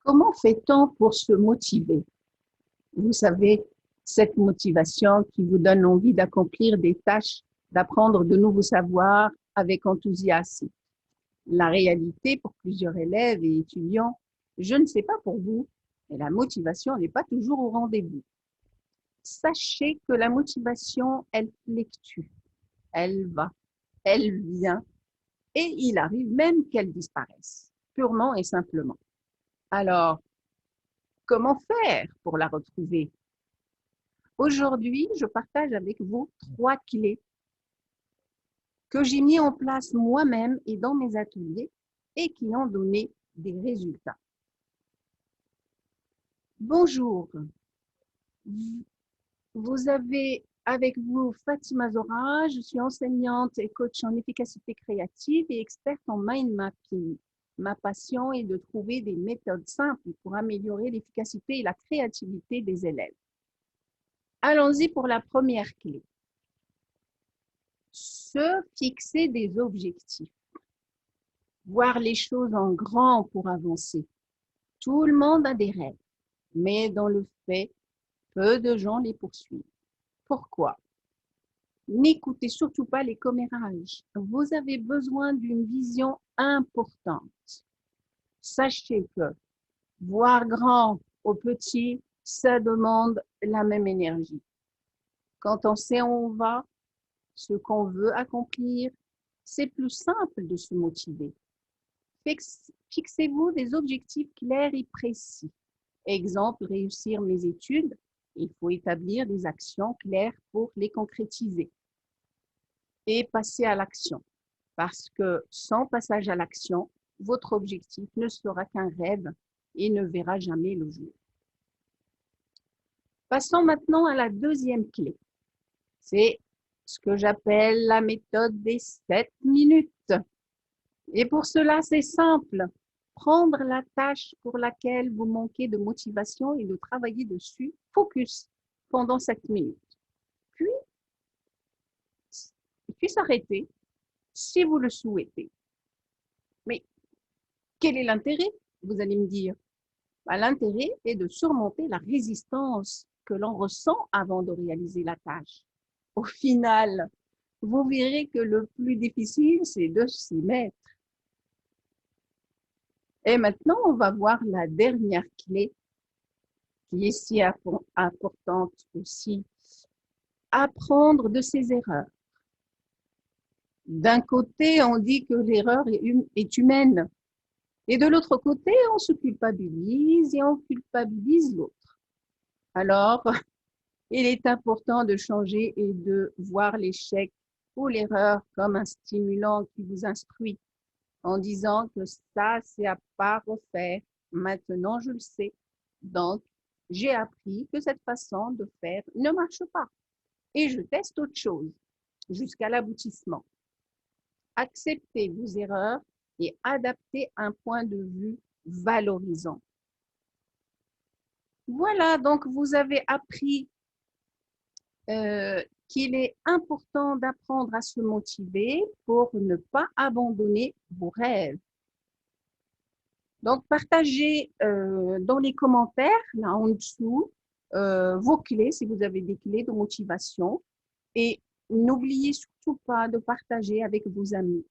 Comment fait-on pour se motiver? Vous savez, cette motivation qui vous donne envie d'accomplir des tâches, d'apprendre de nouveaux savoirs avec enthousiasme. La réalité pour plusieurs élèves et étudiants, je ne sais pas pour vous, mais la motivation n'est pas toujours au rendez-vous. Sachez que la motivation, elle fluctue, elle va, elle vient, et il arrive même qu'elle disparaisse, purement et simplement. Alors, comment faire pour la retrouver? Aujourd'hui, je partage avec vous 3 clés que j'ai mis en place moi-même et dans mes ateliers et qui ont donné des résultats. Bonjour, vous avez avec vous Fatima Zora, je suis enseignante et coach en efficacité créative et experte en mind mapping. Ma passion est de trouver des méthodes simples pour améliorer l'efficacité et la créativité des élèves. Allons-y pour la première clé. Se fixer des objectifs. Voir les choses en grand pour avancer. Tout le monde a des rêves, mais dans le fait, peu de gens les poursuivent. Pourquoi? N'écoutez surtout pas les commérages. Vous avez besoin d'une vision importante. Sachez que voir grand ou petit, ça demande la même énergie. Quand on sait où on va, ce qu'on veut accomplir, c'est plus simple de se motiver. Fixez-vous des objectifs clairs et précis. Exemple, réussir mes études, il faut établir des actions claires pour les concrétiser et passer à l'action. Parce que sans passage à l'action, votre objectif ne sera qu'un rêve et ne verra jamais le jour. Passons maintenant à la deuxième clé. C'est ce que j'appelle la méthode des 7 minutes. Et pour cela, c'est simple. Prendre la tâche pour laquelle vous manquez de motivation et de travailler dessus, focus, pendant 7 minutes. Puis s'arrêter si vous le souhaitez. Mais quel est l'intérêt? Vous allez me dire. L'intérêt est de surmonter la résistance que l'on ressent avant de réaliser la tâche. Au final, vous verrez que le plus difficile, c'est de s'y mettre. Et maintenant, on va voir la dernière clé qui est si importante aussi. Apprendre de ses erreurs. D'un côté, on dit que l'erreur est humaine. Et de l'autre côté, on se culpabilise et on culpabilise l'autre. Alors, il est important de changer et de voir l'échec ou l'erreur comme un stimulant qui vous instruit en disant que ça, c'est à pas refaire. Maintenant, je le sais. Donc, j'ai appris que cette façon de faire ne marche pas. Et je teste autre chose jusqu'à l'aboutissement. Acceptez vos erreurs et adaptez un point de vue valorisant. Voilà, donc vous avez appris qu'il est important d'apprendre à se motiver pour ne pas abandonner vos rêves. Donc, partagez dans les commentaires, là en dessous, vos clés, si vous avez des clés de motivation. Et n'oubliez surtout pas de partager avec vos amis.